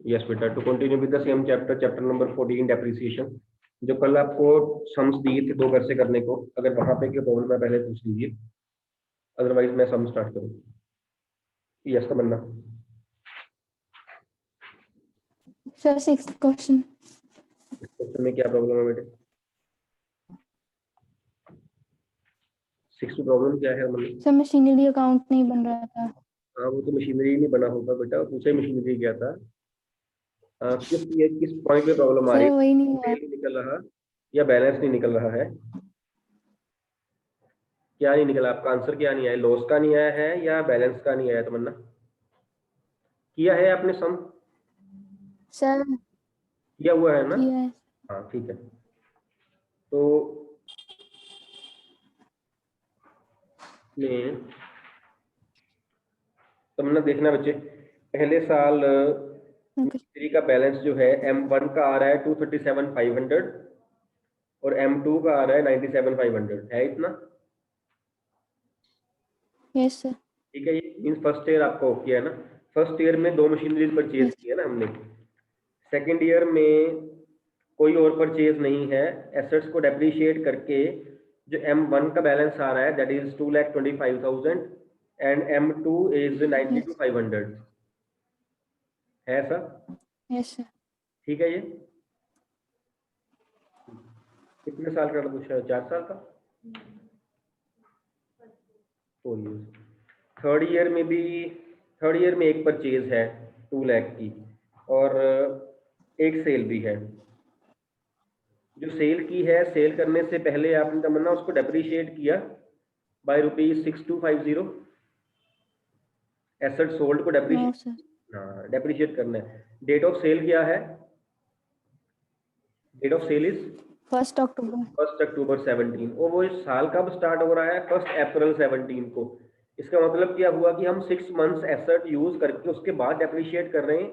Yes बेटा, to continue with the same chapter, chapter number 14 depreciation. जो कल आपको सम्स दिए थे 2 घर से करने को, अगर वहां पे कोई प्रॉब्लम है पहले पूछ लीजिए, अदरवाइज मैं सम स्टार्ट करूँ। Yes Tamanna. Sir 6th question. इस क्वेश्चन में क्या प्रॉब्लम है बेटे? 6th प्रॉब्लम क्या है मतलब? सर मशीनरी अकाउंट नहीं बन रहा था। हाँ, वो तो मशीनरी नहीं बना होगा बेटा, पूछे मशीनरी क्या था। किस पॉइंट पे प्रॉब्लम आ रही सर है? वही नहीं हुआ। सेल नहीं निकल रहा या बैलेंस नहीं निकल रहा है? क्या नहीं निकला? आपका आंसर क्या नहीं आया? लॉस का नहीं आया है या बैलेंस का नहीं आया तमन्ना? किया है आपने सम? सर किया हुआ है ना? किया है। हाँ ठीक है। तो में तमन्ना देखना बच्चे, पहले साल ओके। मिस्त्री का बैलेंस जो है M1 का आ रहा है 237,500 और M2 का आ रहा है 97,500 है इतना। Yes sir. ठीक है, ये मीन फर्स्ट ईयर आपका ओके है ना? फर्स्ट ईयर में 2 मशीनरीज परचेज यस। की है ना हमने। सेकेंड ईयर में कोई और परचेज नहीं है, एसेट्स को डेप्रिशिएट करके जो M1 का बैलेंस आ रहा है that is 2,25,000 and M2 is 92,500 है सर। Yes sir. ठीक है, ये कितने साल का पूछा है? 4 साल का, 4 ईयर। थर्ड ईयर में एक परचेज है 2 लाख की और एक सेल भी है। जो सेल की है, सेल करने से पहले आपने तमन्ना उसको डेप्रिशिएट किया बाय ₹6250। एसेट सोल्ड को नो डेप्रिशिएट, सर। हाँ डेप्रिशिएट करना है। डेट ऑफ सेल क्या है? डेट ऑफ सेल इज 1 अक्टूबर। 1 अक्टूबर 17 और वो इस साल कब स्टार्ट हो रहा है? 1 अप्रैल 17 को। इसका मतलब क्या हुआ कि हम 6 मंथ्स एसेट यूज करके उसके बाद डेप्रिशिएट कर रहे हैं।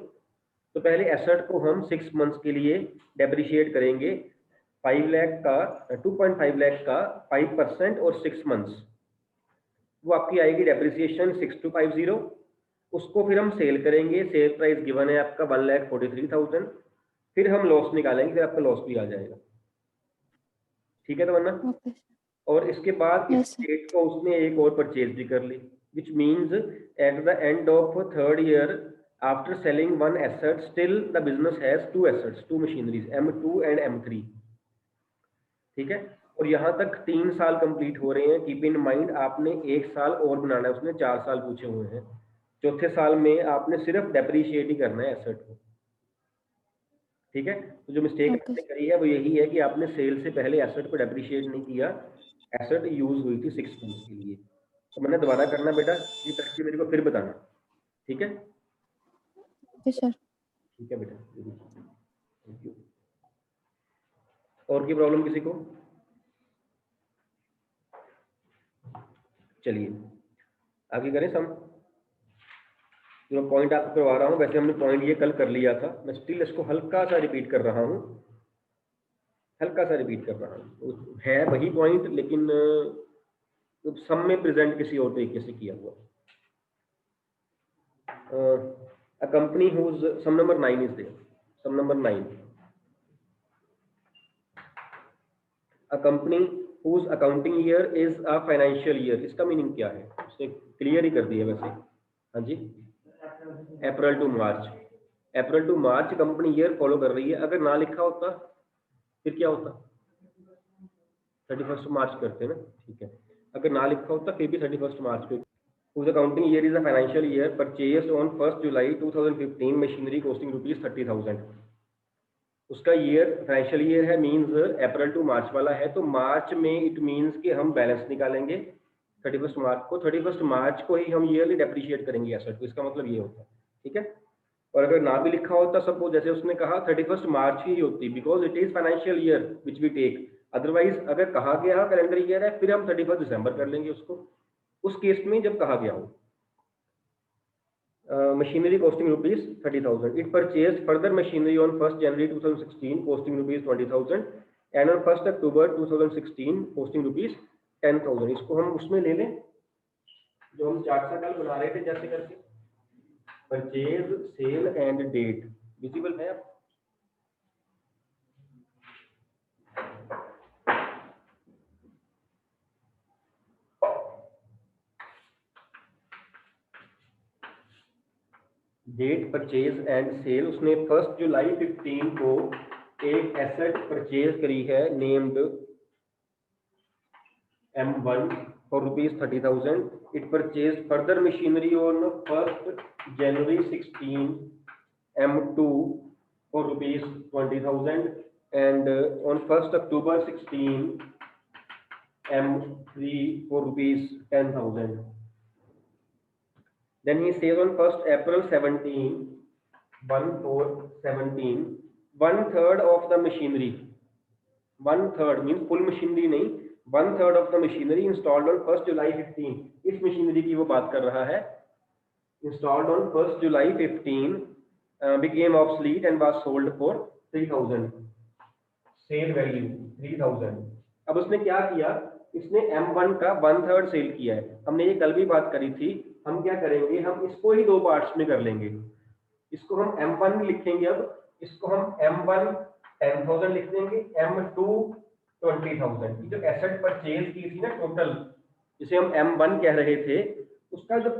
तो पहले एसेट को हम 6 मंथ्स के लिए डेप्रिशिएट करेंगे। 5 लाख का 2.5 लाख का 5% और 6 मंथ्स, वो आपकी आएगी डेप्रिसिएशन 6250। उसको फिर हम सेल करेंगे, सेल प्राइस गिवन है आपका 1,43,000। फिर हम लॉस निकालेंगे, फिर आपका लॉस भी आ जाएगा। ठीक है तो वरना, ओके। और इसके बाद इस यस सर। डेट को उसने एक और परचेज भी कर ली, which means at the end of third year after selling 1 asset still the business has 2 assets, 2 machineries M2 and M3। ठीक है, और यहाँ तक 3 साल कंप्लीट हो रहे हैं। कीप इन माइंड आपने 1 साल और बनाना है, उसने 4 साल पूछे हुए हैं। चौथे साल में आपने सिर्फ डेप्रिशिएट ही करना है एसेट को। ठीक है, तो जो मिस्टेक ओके आपने सर। करी है वो यही है कि आपने सेल से पहले एसेट को डेप्रिशिएट नहीं किया। एसेट यूज हुई थी 6 मंथ्स के लिए। तो मैंने दोबारा करना बेटा, ये करके मेरे को फिर बताना। ठीक है, ओके सर। ठीक है बेटा, थैंक यू। और की प्रॉब्लम किसी को? चलिए आगे करें सम। जो पॉइंट आपको करवा रहा हूँ, वैसे हमने पॉइंट ये कल कर लिया था, मैं स्टिल इसको हल्का सा रिपीट कर रहा हूँ, हल्का सा रिपीट कर रहा हूँ। है वही पॉइंट लेकिन सम में प्रेजेंट किसी और तरीके से किया हुआ। a company whose sum number 9 is there, sum number 9, a company whose accounting year is a financial year, इसका मीनिंग क्या है? उसने क्लियर ही कर दिया वैसे। हाँ जी, April to March, April to March company year follow कर रही है। अगर ना लिखा होता फिर क्या होता? 31 मार्च करते ना। ठीक है, अगर ना लिखा होता फिर भी 31 मार्च पे। whose accounting year is a financial year purchased on 1st July 2015 machinery costing ₹30,000। उसका ईयर फाइनेंशियल ईयर है, मींस अप्रैल टू मार्च वाला है। तो मार्च में इट मींस कि हम बैलेंस निकालेंगे 31 मार्च को, 31 मार्च को ही हम ईयरली डेप्रिशिएट करेंगे एसेट को। इसका मतलब ये होता है। ठीक है, और अगर ना भी लिखा होता सपोज, जैसे उसने कहा 31 मार्च ही होती, because it is financial year which we take. Otherwise अगर कहा गया कैलेंडर ईयर है फिर हम 31 दिसंबर कर लेंगे उसको, उस केस में जब कहा गया हो। machinery costing ₹30,000. It purchased further machinery on 1st January 2016 costing ₹20,000 and on 1st October 2016 costing ₹10,000। इसको हम उसमें ले लें जो हम चार्ट सा कल बना रहे थे, जैसे करके purchase sale and date visible है? डेट परचेज एंड सेल, उसने 1 जुलाई 15 को एक एसेट परचेज करी है named M1 for ₹30,000. It purchased further machinery on 1st January 16 M2 for ₹20,000 and on 1st October 16 M3 for ₹10,000. Then he says on 1st April 17, 1/4/17, 1/3 of the machinery, 1/3 means full machinery नहीं, 1/3 of the machinery installed on 1st July 15, इस machinery की वो बात कर रहा है, installed on 1st July 15 became obsolete and was sold for 3,000, sale value 3,000. अब उसने क्या किया, इसने M1 का 1/3 सेल किया है. हमने ये कल भी बात करी थी. हम क्या करेंगे, हम इसको ही दो पार्ट्स में कर लेंगे. इसको हम M1 लिखेंगे, अब इसको हम M1 10,000 लिख देंगे, M2 20,000. की जो एसेट परचेज की थी ना टोटल, जिसे हम M1 कह रहे थे, उसका जो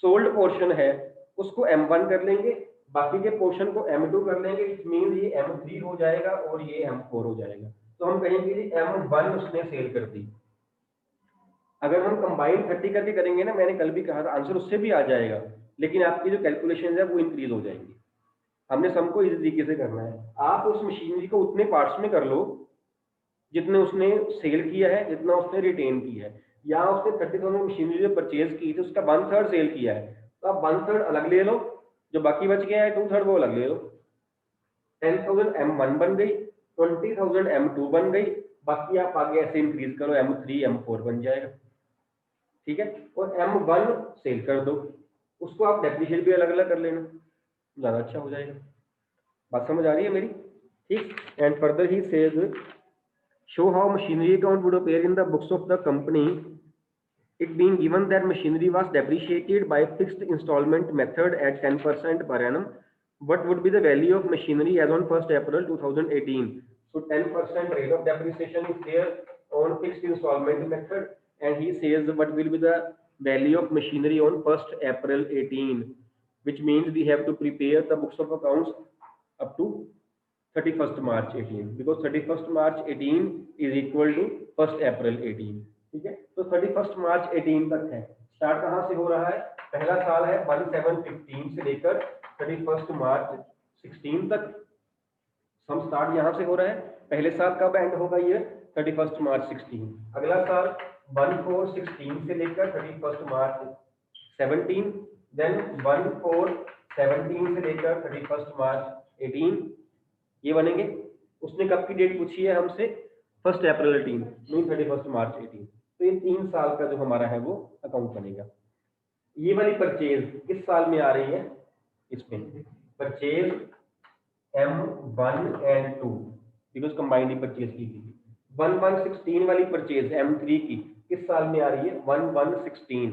सोल्ड पोर्शन है उसको M1 कर लेंगे, बाकी के पोर्शन को M2 कर लेंगे. इट मीन ये M3 हो जाएगा और ये M4 हो जाएगा. तो हम कहेंगे जी M1 उसने सेल कर दी. अगर हम कंबाइन 30 करके करेंगे ना, मैंने कल भी कहा था, आंसर उससे भी आ जाएगा, लेकिन आपकी जो कैलकुलेशन है वो इंक्रीज हो जाएंगी. हमने सम को इस तरीके से करना है. आप उस मशीनरी को उतने पार्ट्स में कर लो जितने उसने सेल किया है, जितना उसने रिटेन किया है. यहाँ उसने 30,000 मशीनरी जो परचेज की थी उसका 1/3 सेल किया है, तो आप 1/3 अलग ले लो, जो बाकी बच गया है 2/3 वो अलग ले लो. 10,000 M1 बन गई, 20,000 M2 बन गई, बाकी आप आगे ऐसे इंक्रीज करो, M3 M4 बन जाएगा. ठीक है, और M1 सेल कर दो, उसको आप डेप्रिशिएट भी अलग अलग कर लेना, ज्यादा अच्छा हो जाएगा. बात समझ आ रही है मेरी? ठीक. And further he says show how machinery account would appear in the books of the company, it being given that machinery was depreciated by fixed installment method at 10% per annum. What would be the value of machinery as on 1st April 2018? So 10% rate of depreciation is there on fixed installment method, and he says what will be the value of machinery on 1st April 18, which means we have to prepare the books of accounts up to 31st March 18, because 31st March 18 is equal to 1st April 18. ठीक है, तो 31st March 18 तक है. Start कहाँ से हो रहा है? पहला साल है 1/7/15 से लेकर 31st March 16 तक. हम स्टार्ट यहाँ से हो रहा है. पहले साल कब एंड होगा? ये 31st March 16. अगला साल 1/4/16 से लेकर 31st March 17, देन 1/4/17 से लेकर 31st March 18, ये बनेंगे. उसने कब की डेट पूछी है हमसे? 1st April 18, नहीं 31st March 18. तो ये 3 साल का जो हमारा है वो अकाउंट बनेगा. ये वाली परचेज किस साल में आ रही है? इसमें purchase M1 and 2, because combined purchase की थी. 1/1/16 वाली परचेज M3 की किस साल में आ रही है? 1/1/16.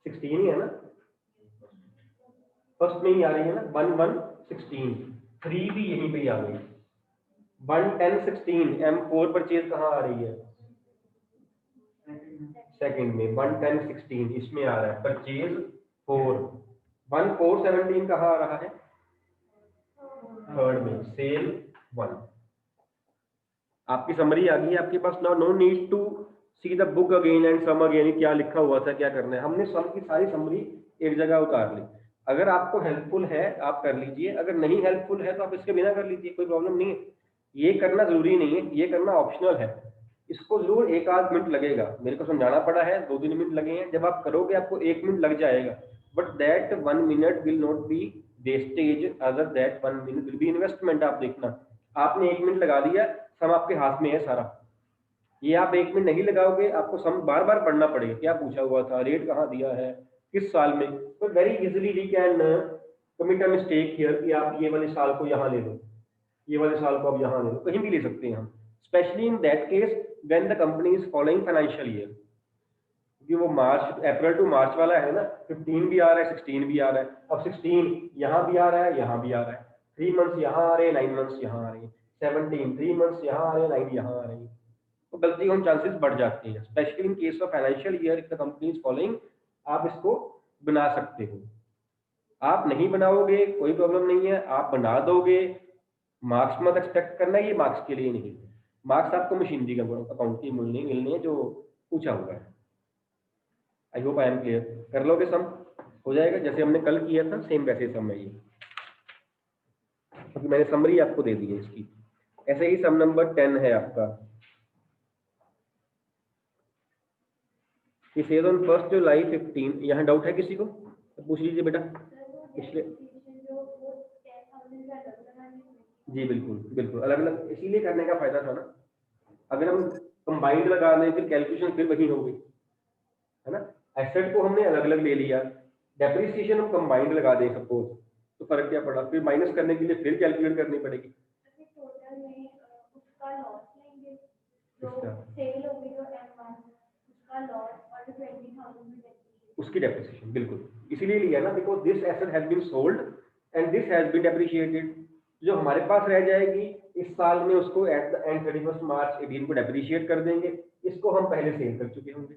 16 ही है ना, फर्स्ट में ही आ रही है ना, 1/1/16. 3 भी यहीं पे आ गई. 1/10/16 M4 परचेज कहाँ आ रही है? सेकंड में. 1/10/16 इसमें आ रहा है परचेज 4. 1/4/17 कहाँ आ रहा है? थर्ड में, सेल 1. आपकी समरी आ गई है आपके पास. Now no need to see the book again and sum again, क्या लिखा हुआ था, क्या करना है. हमने सम की सारी समरी एक जगह उतार ली. अगर आपको हेल्पफुल है आप कर लीजिए, अगर नहीं हेल्पफुल है तो आप इसके बिना कर लीजिए, कोई प्रॉब्लम नहीं है. ये करना जरूरी नहीं है, ये करना ऑप्शनल है. इसको जरूर 1-8 मिनट लगेगा. मेरे को समझाना पड़ा है, 2-3 मिनट लगे हैं. जब आप करोगे आपको 1 मिनट लग जाएगा, but that 1 minute will not be wastage, other that 1 minute will be investment. आप देखना, आपने 1 मिनट लगा दिया, सम आपके हाथ में है सारा. ये आप 1 मिनट नहीं लगाओगे, आपको सम बार बार पढ़ना पड़ेगा. क्या पूछा हुआ था, रेट कहाँ दिया है, किस साल में. तो very easily we can commit a mistake here कि आप ये वाले साल को यहाँ ले लो, ये वाले साल को आप यहाँ ले लो, कहीं भी ले सकते हैं हम. Specially in that case when the company is following financial year. क्योंकि वो मार्च अप्रैल टू मार्च वाला है ना, 15 भी आ रहा है 16 भी आ रहा है। अब 16 यहाँ भी आ रहा है यहाँ भी आ रहा है, 3 मंथ्स यहाँ आ रहे हैं 9 मंथ्स यहाँ आ रहे हैं, 17 3 मंथ्स यहाँ आ रहे हैं 9 यहाँ आ रहे हैं, तो गलती होने चांसेस बढ़ जाते हैं। Specially in case of financial year if the company is following, आप इसको बना सकते हो। आप नहीं बनाओगे कोई प्रॉब्लम नहीं है, आप बना दोगे, मार्क्स मत एक्सपेक्ट करना, ये मार्क्स के लिए नहीं, मार्क्स आपको मशीनरी का अकाउंट के मिलने हैं जो पूछा हुआ है। आई होप आई एम क्लियर। कर लोगे सम, हो जाएगा जैसे हमने कल किया था सेम वैसे सम है ये, क्योंकि मैंने समरी आपको दे दी है इसकी। ऐसे ही सम नंबर 10 है आपका, कि सेज ऑन 1 जुलाई 15। यहाँ डाउट है किसी को तो पूछ लीजिए बेटा। पिछले जी बिल्कुल बिल्कुल अलग अलग इसीलिए करने का फायदा था ना, अगर हम कंबाइंड लगा लें फिर कैलकुलेशन फिर वही होगी, है ना। एसेट को हमने अलग अलग ले लिया, डेप्रिसिएशन हम कंबाइंड लगा दें सपोज, तो फर्क क्या पड़ा, फिर माइनस करने के लिए फिर कैलकुलेट करनी पड़ेगी। उसकी डेप्रिसिएशन बिल्कुल इसीलिए लिया ना, because this asset has been sold and this has been depreciated. जो हमारे पास रह जाएगी इस साल में उसको एट द एंड 31 मार्च 18 को डेप्रिशिएट कर देंगे, इसको हम पहले सेल कर चुके होंगे,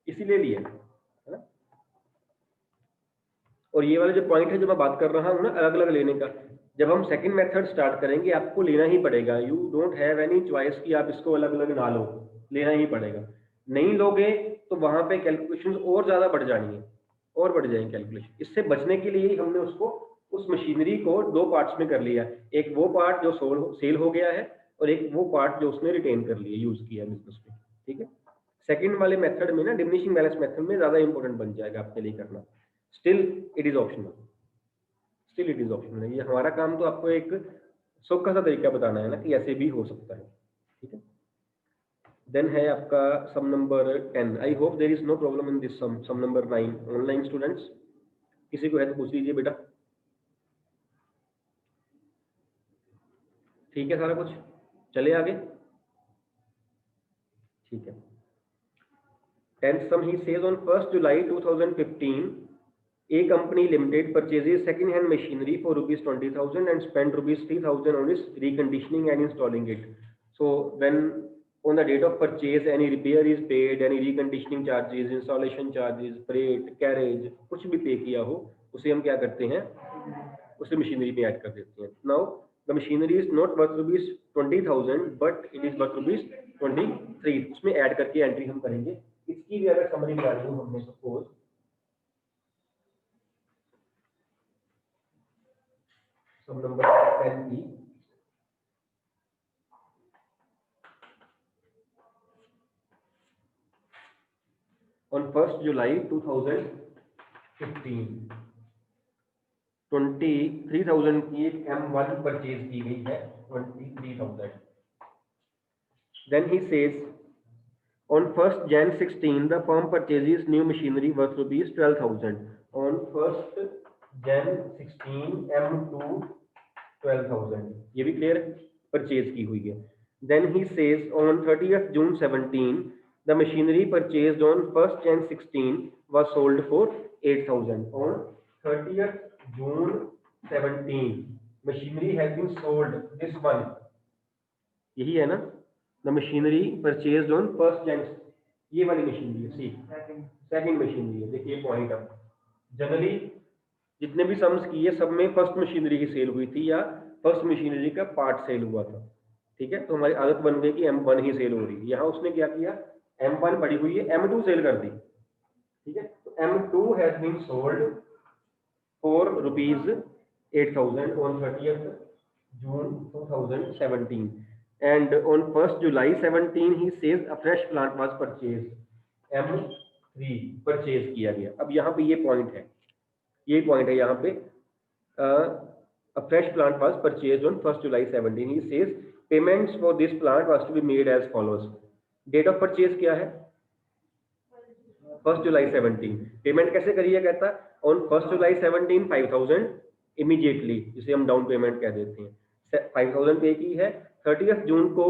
इसीलिए लिया है ना। और ये वाला जो पॉइंट है जो मैं बात कर रहा हूँ ना अलग अलग लेने का, जब हम सेकंड मेथड स्टार्ट करेंगे आपको लेना ही पड़ेगा, you don't have any choice कि आप इसको अलग अलग ना लो, लेना ही पड़ेगा। नहीं लोगे तो वहां पे कैलकुलेशन और ज्यादा बढ़ जानी है, और बढ़ जाएंगे कैलकुलेशन। इससे बचने के लिए ही हमने उसको उस मशीनरी को दो पार्ट्स में कर लिया, एक वो पार्ट जो सेल हो गया है और एक वो पार्ट जो उसने रिटेन कर लिया, यूज किया बिजनेस में, ठीक है। सेकंड वाले मेथड में ना डिमिनिशिंग बैलेंस मेथड में ज्यादा इंपॉर्टेंट बन जाएगा आपके लिए करना। Still it is optional, still it is optional. ये हमारा काम तो आपको एक सौखा सा तरीका बताना है ना कि ऐसे भी हो सकता है, ठीक है। देन है आपका sum number 10। I hope there is no problem in this sum. Sum number 9 online students, किसी को है तो पूछ लीजिए बेटा। ठीक है सारा कुछ, चले आगे, ठीक है। 10th sum he says on 1st July 2015 A company limited purchases second hand machinery for rupees 20,000 and spent rupees 3,000 on its reconditioning and installing it. So when on the date of purchase any repair is paid, any reconditioning charges, installation charges, freight, carriage, कुछ भी पे किया हो उसे हम क्या करते हैं, उसे मशीनरी में ऐड कर देते हैं। Now the machinery is not worth rupees 20,000 but it is worth rupees 23, उसमें ऐड करके एंट्री हम करेंगे। इसकी भी अगर समरी लगानी हो हमने सपोज सम नंबर 10 की, ऑन 1st जुलाई 2015 23,000 की एक M1 परचेज की गई है, 23,000। Then he says on 1st Jan 16 the firm purchases new machinery worth rupees 12,000। on 1st Jan 16 M2 12,000, ये भी क्लियर है, परचेज की हुई है। then he says on 30th June 17 the machinery purchased on 1st Jan 16 was sold for 8,000। on 30th June 17 machinery has been sold, this one यही है ना, the machinery purchased on 1st Jan, ये वाली machinery है, सी second machinery है। देखिए point, अब generally जितने भी सम्स किए सब में फर्स्ट मशीनरी की सेल हुई थी या फर्स्ट मशीनरी का पार्ट सेल हुआ था, ठीक है। तो हमारी आदत बन गई कि M1 ही सेल हो रही है। यहाँ उसने क्या किया, M1 पड़ी हुई है, M2 सेल कर दी, ठीक है। तो M2 has been sold for rupees 8,000 on 30th June 2017 and on 1st July 17 he says a fresh plant was purchased, M3 purchase किया गया। अब यहाँ पे ये पॉइंट है, ये पॉइंट है यहाँ पे, a fresh plant was purchased on 1st July 17 he says payments for this plant was to be made as follows। date of purchase क्या है, 1st July 17। पेमेंट कैसे करिए, कहता on 1st July 17 5,000 इमीडिएटली, जिसे हम डाउन पेमेंट कह देते हैं, 5,000 पे की है। 30th जून को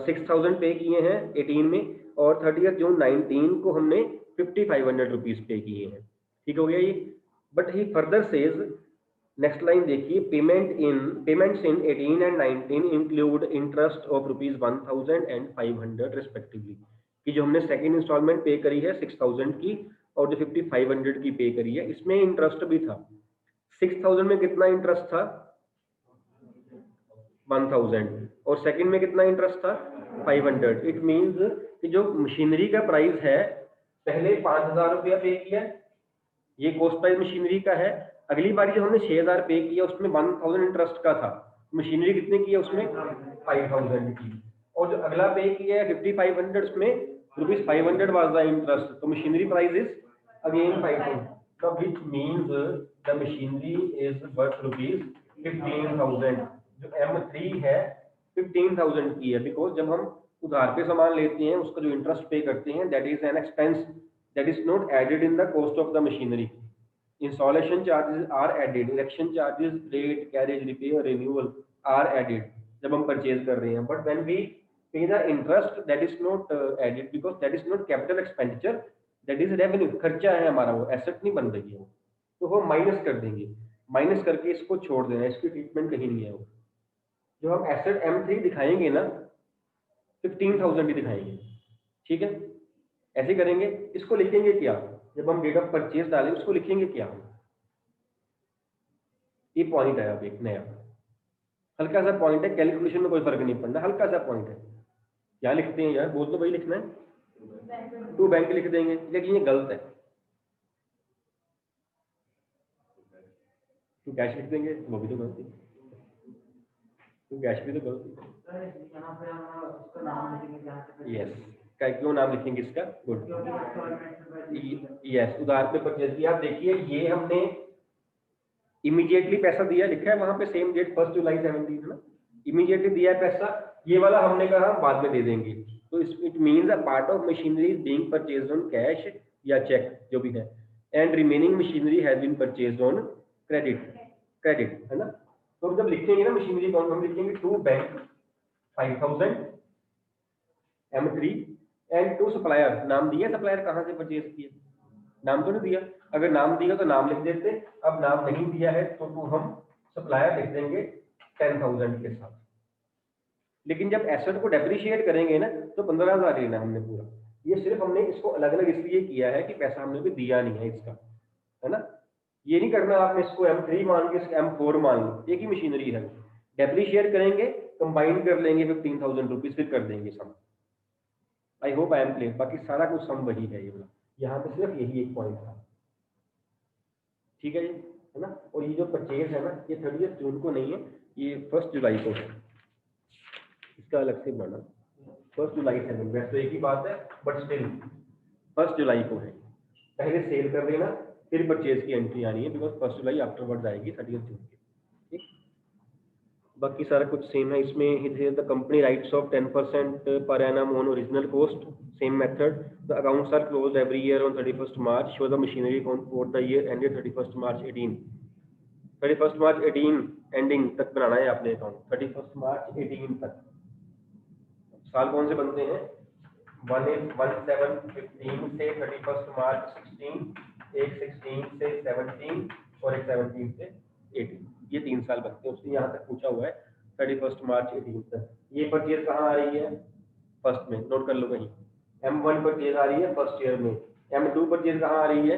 6,000 पे किए हैं 18 में, और 30 जून 19 को हमने 5500 रुपीज पे किए हैं। ठीक हो गया ये। But he further says, next line देखिए, payments in 18 and 19 include interest of ₹1000 and 500 respectively, कि जो हमने सेकेंड इंस्टॉलमेंट पे करी है 6000 की और जो 5500 की पे करी है, इसमें इंटरेस्ट भी था। 6000 में कितना इंटरेस्ट था? 1000। और सेकंड में कितना इंटरेस्ट था? 500। इट मींस कि जो मशीनरी का प्राइस है, पहले 5000 रुपया पे किया, ये कॉस्ट प्राइस मशीनरी का है। अगली बार जो हमने 6000 पे किया उसमें 1000 इंटरेस्ट का था। मशीनरी कितने की है उसमें? 5000 की। और जो अगला पे किया है 5500, उसमें ₹500 वाज द इंटरेस्ट, तो machinery price is again 5000। so which means the machinery is worth ₹15,000। जो M3 है 15,000 की है, बिकॉज जब हम उधार पे सामान लेते हैं उसका जो इंटरेस्ट पे करते हैं, that is an expense that is not added in the cost of the machinery. Installation charges are added, erection charges, rate, carriage, repair, renewal are added जब हम परचेज कर रहे हैं। But when we pay the interest, that is not added because that is not capital expenditure, that is revenue, खर्चा है हमारा, वो asset नहीं बन रही है वो, तो वो माइनस कर देंगे। माइनस करके इसको छोड़ देना, इसकी ट्रीटमेंट कहीं नहीं है वो। जो हम एसेट M3 दिखाएंगे ना 15,000 ही दिखाएंगे। ठीक है, ऐसे करेंगे। इसको लिखेंगे क्या? जब हम डेट ऑफ परचेज डालें उसको लिखेंगे क्या? ये पॉइंट है अब एक नया, हल्का सा पॉइंट है, कैलकुलेशन में कोई फर्क नहीं पड़ना, हल्का सा पॉइंट है। क्या लिखते हैं यार, बोल तो वही लिखना है, टू बैंक लिख देंगे, लेकिन ये गलत है। टू कैश लिख देंगे, वो भी तो गलती, टू कैश भी तो गलती। यस, क्यों नाम लिखेंगे इसका? गुड, यस, उधार पे परचेज किया। आप देखिए ये हमने इमीडिएटली पैसा दिया, लिखा है वहां पे सेम डेट 1 जुलाई 17 है ना, इमीडिएटली दिया है पैसा। ये वाला हमने कहा बाद में दे देंगे, तो it means a part of machinery is being purchased on cash या चेक जो भी है, and remaining machinery has been purchased on credit है ना। तो हम जब लिखेंगे ना मशीनरी अकाउंट, हम लिखेंगे to bank 5000 M3 and to supplier. नाम दिया सप्लायर कहाँ से परचेज किया? नाम तो नहीं दिया। अगर नाम दिया तो नाम लिख देते, अब नाम नहीं दिया है तो हम सप्लायर लिख देंगे 10,000 के साथ। लेकिन जब एसेट को डेप्रिशिएट करेंगे ना तो 15,000 लेना हमने पूरा। ये सिर्फ हमने इसको अलग अलग इसलिए किया है कि पैसा हमने भी दिया नहीं है इसका, है ना। ये नहीं करना आपने इसको M3 मान के M4 मान लो, एक ही मशीनरी है। डेप्रिशिएट करेंगे, कंबाइन कर लेंगे 15,000 रुपीज, फिर कर देंगे sum. I hope I am clear. बाकी सारा कुछ सम वही है, ये यहाँ पे सिर्फ यही एक पॉइंट था। ठीक है जी, है ना। और ये जो परचेज है ना, ये 30 जून को नहीं है, ये 1 जुलाई को है। इसका अलग से बनाना 1 जुलाई से, वैसे तो एक ही बात है बट स्टिल 1 जुलाई को है। पहले सेल कर देना, फिर परचेज की एंट्री आनी है, बिकॉज 1 जुलाई आफ्टरवर्ड आएगी 30 जून की। ठीक, बाकी सारा कुछ सेम है इसमें। The company rights off 10% per annum on original cost, same method. The accounts are closed every year on 31 March. Show the machinery account for the year ended 31 March 18। 31 March 18 ending तक बनाना है आपने account, 31 March 18 तक। साल कौन से बनते हैं? 1/7/15 से 31 मार्च 16, एक 16 से 17 और एक 17 से 18, ये 3 साल बनते हैं। उसने यहाँ तक पूछा हुआ है 31 मार्च 18 तक। ये परचेज कहाँ आ रही है? फर्स्ट में, नोट कर लो कहीं। M1 परचेज आ रही है फर्स्ट ईयर में। M2 परचेज कहाँ आ रही है?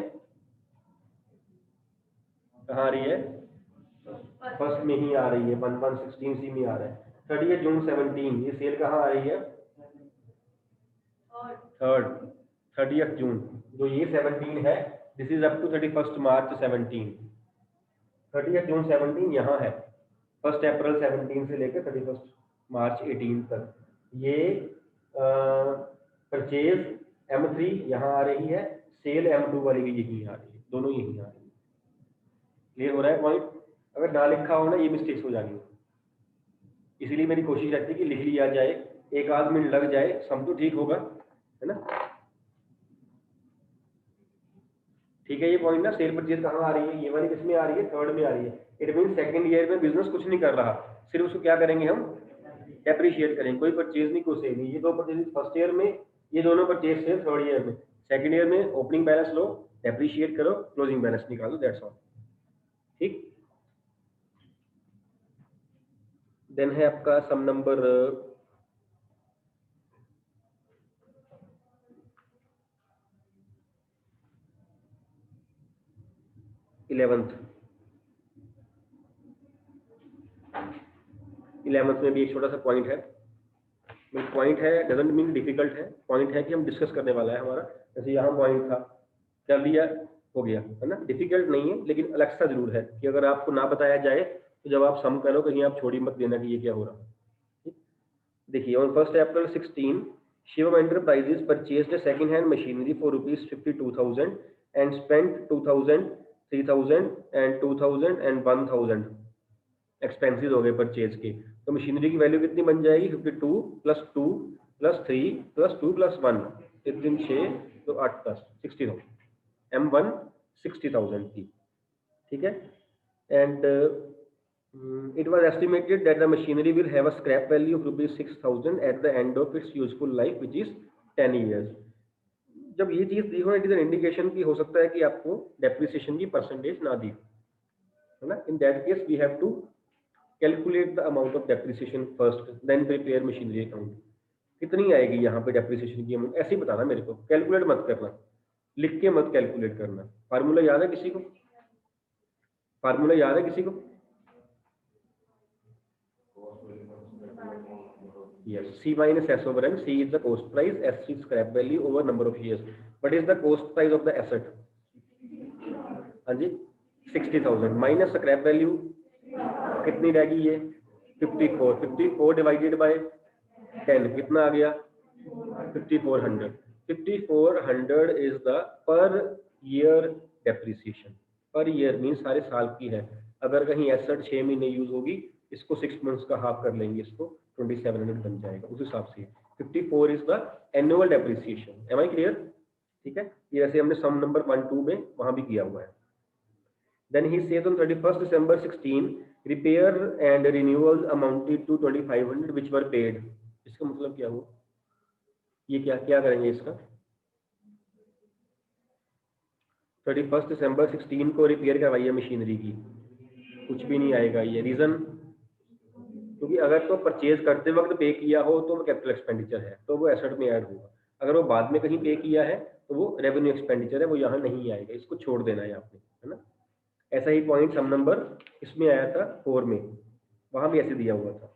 कहाँ आ रही है? फर्स्ट में ही आ रही है, 1/16 में आ रहा है। 30 जून 17, ये सेल कहाँ आ रही है? थर्ड, 30 जून। जो ये 17 है, दिस इज अप टू 31 मार्च 17। 30 जून 17 यहाँ है, 1 अप्रैल 17 से लेकर 31 मार्च 18 तक। ये परचेज M3 यहाँ आ रही है, सेल M2 वाली भी यही आ रही है, दोनों यही आ रही है। क्लियर हो रहा है पॉइंट? अगर ना लिखा हो ना, ये मिस्टेक्स हो जानी है, इसीलिए मेरी कोशिश रहती है कि लिख लिया जाए, एक आध मिनट लग जाए, सम तो ठीक होगा, है ना। ठीक है, ये पॉइंट ना, सेल परचेज कहाँ आ रही है? ये वाली किसमें आ रही है? थर्ड में आ रही है। इट मीन सेकंड ईयर में बिजनेस कुछ नहीं कर रहा, सिर्फ उसको क्या करेंगे हम? डेप्रिशिएट करेंगे, कोई परचेज नहीं, कोई सेल नहीं। ये दो परचेज फर्स्ट ईयर में, ये दोनों परचेज थे थर्ड ईयर में। सेकंड ईयर में ओपनिंग बैलेंस लो, डेप्रिशिएट करो, क्लोजिंग बैलेंस निकालो, दैट्स ऑल। ठीक। देन है आपका सम नंबर 11th में भी एक छोटा सा पॉइंट है। पॉइंट है डजंट मीन डिफिकल्ट है, पॉइंट है कि हम डिस्कस करने वाला है हमारा। जैसे यहाँ पॉइंट था, कर लिया, हो गया, है ना। डिफिकल्ट नहीं है, लेकिन अलग सा जरूर है कि अगर आपको ना बताया जाए तो जब आप सम करो कहीं आप छोड़ी मत देना कि ये क्या हो रहा है। देखिए, on 1st April 16 Shivam Enterprises purchased a second hand machinery for rupees 52,000 and spent 2,000, 3,000 and 2,000 and 1,000 expenses हो गए परचेज के। तो मशीनरी की वैल्यू कितनी बन जाएगी? 52 + 2 + 3 + 2 + 1, 3 6 तो 8 10 60,000, M1 60,000 की। ठीक है। And it was estimated that the machinery will have a scrap value of rupees 6,000 at the end of its useful life, which is 10 years. जब ये चीज दी हो, इट इज एन इंडिकेशन कि हो सकता है कि आपको डेप्रिसिएशन की परसेंटेज ना दी, है ना। In that case we have to calculate the amount of depreciation first, then prepare machinery account. कितनी आएगी यहाँ पे डेप्रिसिएशन की अमाउंट, ऐसे ही बताना मेरे को, कैलकुलेट मत करना, लिख के मत कैलकुलेट करना। फार्मूला याद है किसी को? फार्मूला याद है किसी को? Yes, C minus S over N. C is the cost price, S is scrap value over number of years. What is the cost price of the asset? हाँ जी, 60,000 माइनस स्क्रैप वैल्यू कितनी रहेगी ये? 54, 54 divided by 10 कितना आ गया? 5400। 5400 is the per year depreciation. Per year mean सारे साल की है। अगर कहीं एसेट 6 महीने यूज होगी, इसको 6 मंथ्स का हाफ कर लेंगे, इसको 2700 बन जाएगा उस हिसाब से। 54 is the annual depreciation. Am I clear? ठीक है। ये वैसे हमने सम नंबर 1 2 में वहां भी किया हुआ है। Then he says on 31st December 16, repair and renewals amounted to 2500 which were paid. इसका मतलब क्या हुआ? ये क्या क्या करेंगे इसका? 31st December 16 को रिपेयर करवाई है मशीनरी की, कुछ भी नहीं आएगा। ये रीजन क्योंकि अगर तो परचेज करते वक्त पे किया हो तो वो कैपिटल एक्सपेंडिचर है, तो वो एसेट में ऐड होगा। अगर वो बाद में कहीं पे किया है तो वो रेवेन्यू एक्सपेंडिचर है, वो यहाँ नहीं आएगा, इसको छोड़ देना है आपने, है ना। ऐसा ही पॉइंट सम नंबर इसमें आया था 4 में, वहां भी ऐसे दिया हुआ था।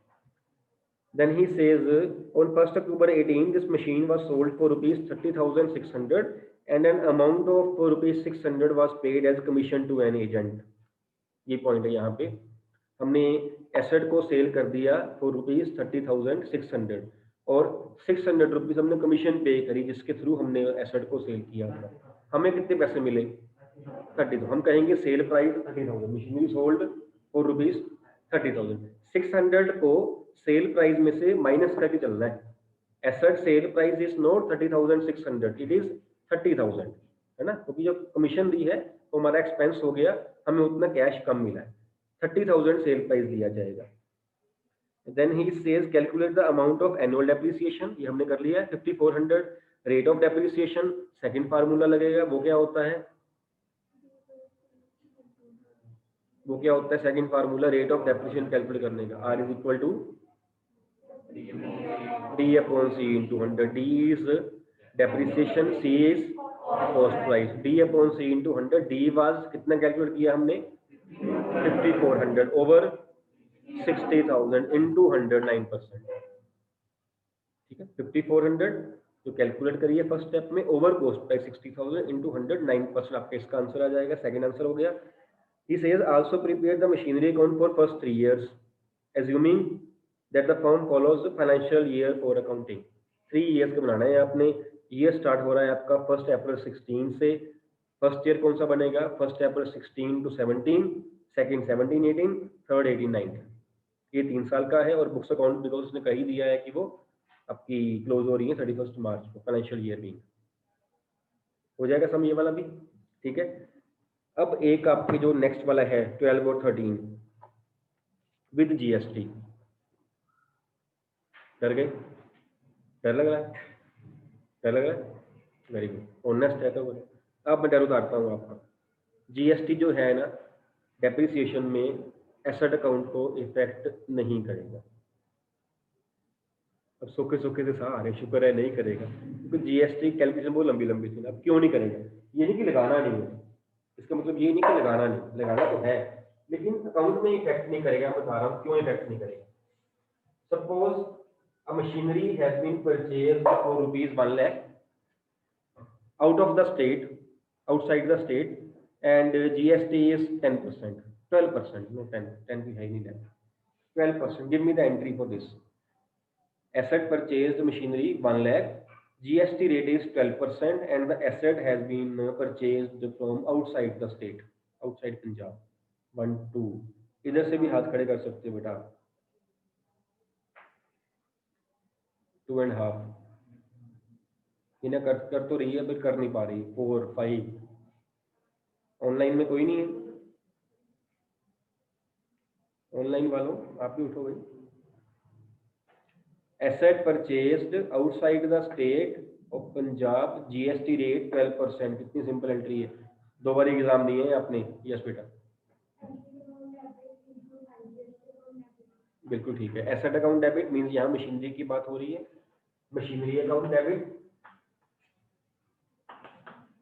Then he says on 1st October 18 this machine was sold for rupees 30,600 and an amount of rupees 600 was paid as commission to an agent. ये पॉइंट है यहाँ पे, हमने एसेट को सेल कर दिया फॉर रुपीज 30,600 और 600 रुपीज हमने कमीशन पे करी, जिसके थ्रू हमने एसेट को सेल किया था। हमें कितने पैसे मिले? 30। हम कहेंगे sale price 30,000, machinery sold for rupees 30,000। 600 को सेल प्राइस में से माइनस करके चलना है। Asset sale price is not 30,600, it is 30,000, है ना, क्योंकि जब कमीशन दी है तो हमारा एक्सपेंस हो गया, हमें उतना कैश कम मिला है। 30,000 सेल प्राइस दिया जाएगा। Then he says calculate the amount of annual depreciation, ये हमने कर लिया है 5400। Rate of depreciation second formula लगेगा, वो क्या होता है? वो क्या होता है second formula rate of depreciation calculate करने का? R is equal to D upon C into 100। D is depreciation, C is cost price, D upon C into 100। D was कितना कैलकुलेट किया हमने? 5400 ओवर 60,000 इंटू 100, 9%। ठीक है, 5400 तो कैलकुलेट करिए first step में, ओवर कॉस्ट प्राइस 60,000 इंटू 100, 9%। आपका इसका आंसर आ जाएगा, सेकंड आंसर हो गया। He says also prepare the machinery account for first 3 years, assuming that the firm follows the financial year for accounting। 3 years का बनाना है आपने। ईयर स्टार्ट हो रहा है आपका 1st April 16 से। फर्स्ट ईयर कौन सा बनेगा? 1st April 16 to 17, second 17 18, third 18 19। ये 3 साल का है और बुक्स अकाउंट बिकॉज उसने कही दिया है कि वो आपकी क्लोज हो रही है 31 मार्च को, फाइनेंशियल ईयर भी हो जाएगा सम ये वाला भी। ठीक है। अब एक आपके जो नेक्स्ट वाला है 12 और 13 विद जीएसटी। डर गए? डर लग रहा है? क्या लग रहा है? वेरी गुड, ऑनेस्ट है तो बोले। अब मैं डर उतारता हूँ आपका। जीएसटी जो है ना, डेप्रिसिएशन में एसेट अकाउंट को इफेक्ट नहीं करेगा। अब सूखे सूखे से सहा आ रहे, शुक्र है नहीं करेगा, क्योंकि जीएसटी कैलकुलेशन बहुत लंबी लंबी थी ना। अब क्यों नहीं करेगा? ये नहीं कि लगाना नहीं है, इसका मतलब ये नहीं कि लगाना नहीं, लगाना तो है, लेकिन अकाउंट में इफेक्ट नहीं करेगा। मैं बता रहा हूँ क्यों इफेक्ट नहीं करेगा। Suppose a machinery has been purchased for rupees 1 lakh out of the state, outside the state, and GST is 10%, 12%, no 10 भी है नहीं, 12%. Give me the entry for this. Asset purchased machinery 1 lakh, GST rate is 12%, and the asset has been purchased from outside the state, outside Punjab. 1 2 इधर से भी हाथ खड़े कर सकते हो बेटा। 2.5 इन्हें कर तो रही है, फिर कर नहीं पा रही। 4 5 ऑनलाइन में कोई नहीं है? ऑनलाइन वालों आप भी उठो भाई। Asset purchased outside the state of Punjab, GST rate 12%। कितनी सिंपल एंट्री है, 2 बार एग्जाम दिए हैं आपने। यस बेटा, बिल्कुल ठीक है। एसेट अकाउंट डेबिट मींस यहाँ मशीनरी की बात हो रही है। Machinery account debit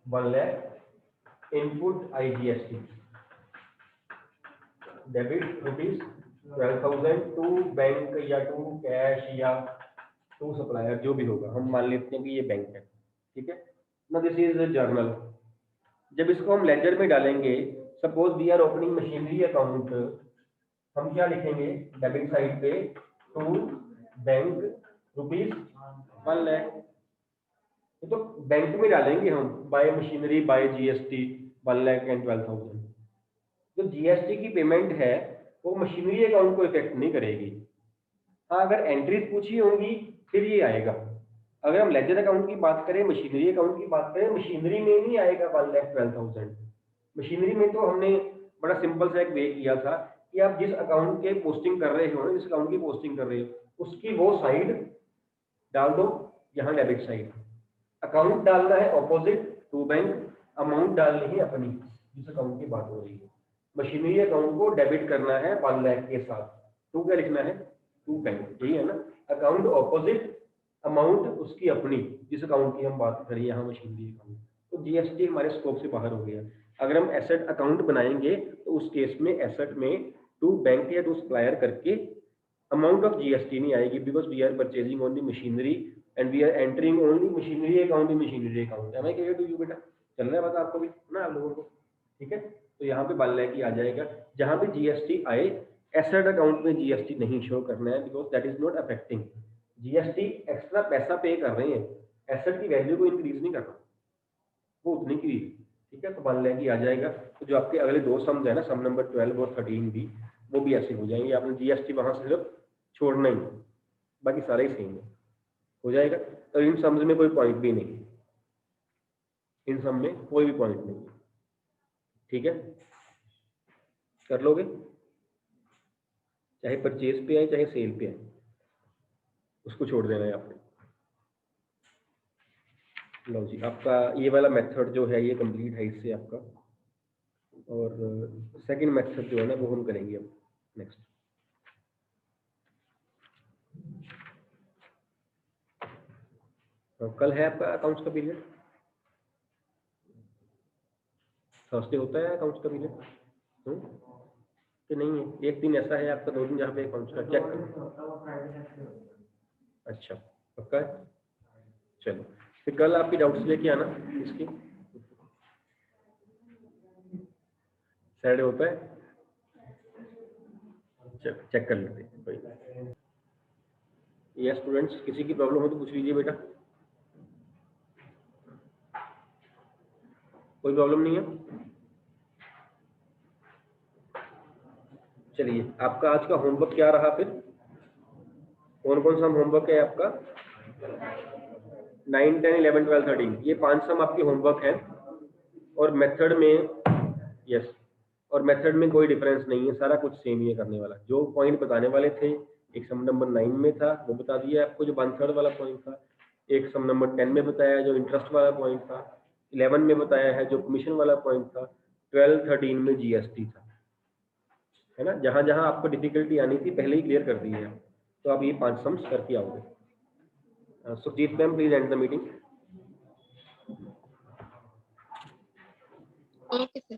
1 lakh, input IGST debit rupees 12,000 to bank या टू कैश या टू सप्लायर, जो भी होगा। हम मान लेते हैं कि ये बैंक है, ठीक है ना। This is journal. जब इसको हम लेजर में डालेंगे, suppose we are opening machinery account, हम क्या लिखेंगे डेबिट साइड पे? To bank rupees 1 lakh. तो बैंक में डालेंगे हम by machinery by GST 1 lakh and 12,000। जो जीएसटी की पेमेंट है वो मशीनरी अकाउंट को इफेक्ट नहीं करेगी। हाँ, अगर एंट्रीज पूछी होंगी फिर ये आएगा। अगर हम लेजर अकाउंट की बात करें, मशीनरी अकाउंट की बात करें, मशीनरी में नहीं आएगा 1,12,000। मशीनरी में तो हमने बड़ा सिंपल सा एक वे किया था कि आप जिस अकाउंट के पोस्टिंग कर रहे हो ना, जिस अकाउंट की पोस्टिंग कर रहे हो उसकी वो साइड डाल दो, यहाँ डेबिट साइड। अकाउंट डालना है ऑपोजिट टू बैंक, अमाउंट डालनी है अपनी जिस अकाउंट की बात हो रही है। मशीनरी अकाउंट को डेबिट करना है 1 लाख के साथ, टू क्या लिखना है? टू बैंक, यही है ना। अकाउंट ऑपोजिट, अमाउंट उसकी अपनी जिस अकाउंट की हम बात करें यहाँ मशीनरी अकाउंट। तो जीएसटी हमारे स्कोप से बाहर हो गया। अगर हम एसेट अकाउंट बनाएंगे तो उस केस में एसेट में टू बैंक या टू सप्लायर करके अमाउंट ऑफ जीएसटी नहीं आएगी, because we are purchasing only machinery and we are entering only machinery account in machinery account. Am I clear to you बेटा? चल रहा है पता आपको भी ना, आप लोगों को? ठीक है, तो यहाँ पे 1 लाख ही आ जाएगा। जहाँ पे जीएसटी आए, एसेट अकाउंट में जीएसटी नहीं शो करना है, because that is not affecting. GST extra पैसा पे कर रहे हैं, एसेट की वैल्यू को इंक्रीज नहीं कर रहा, वो उतनी की। ठीक है, तो 1 लाख ही आ जाएगा। तो जो आपके अगले 2 सम्स है ना, सम नंबर 12 और 13 भी, वो भी ऐसे हो जाएंगे। आपने जीएसटी वहां से सिर्फ छोड़ना ही, बाकी सारे ही सेम है, हो जाएगा। तो इन सम्स में कोई पॉइंट भी नहीं, इन सम में कोई भी पॉइंट नहीं है। ठीक है, कर लोगे, चाहे परचेज पे आए चाहे सेल पे आए, उसको छोड़ देना है आपने। लो जी, आपका ये वाला मेथड जो है ये कंप्लीट है इससे आपका। और सेकंड मेथड जो है ना वो हम करेंगे अब नेक्स्ट। कल है आपका अकाउंट्स का पीरियड, थर्सडे होता है अकाउंट्स का पीरियड कि नहीं है? एक दिन ऐसा है आपका, 2 दिन जहाँ पे अकाउंट्स का चेक। अच्छा, पक्का है? चलो फिर कल आपकी डाउट्स लेके आना इसकी। सैटरडे होता है, चलो चेक कर लेते हैं कोई। ये स्टूडेंट्स, किसी की प्रॉब्लम हो तो पूछ लीजिए बेटा, कोई प्रॉब्लम नहीं है? चलिए, आपका आज का होमवर्क क्या रहा फिर? कौन कौन सा होमवर्क है आपका? 9, 10, 11, 12, 13, ये 5 सम आपके होमवर्क हैं। और मेथड में, यस, और मेथड में कोई डिफरेंस नहीं है, सारा कुछ सेम ही है करने वाला। जो पॉइंट बताने वाले थे, एक सम नंबर 9 में था वो बता दिया आपको, जो 1/3 वाला पॉइंट था। एक सम नंबर 10 में बताया जो इंटरेस्ट वाला पॉइंट था, 11 में बताया है जो कमीशन वाला पॉइंट था, 12, 13 में जीएसटी था, है ना। जहां जहां आपको डिफिकल्टी आनी थी पहले ही क्लियर कर दी है, तो आप ये 5 सम्स करके आओगे। Sukhjeet ma'am please end the meeting. Okay sir.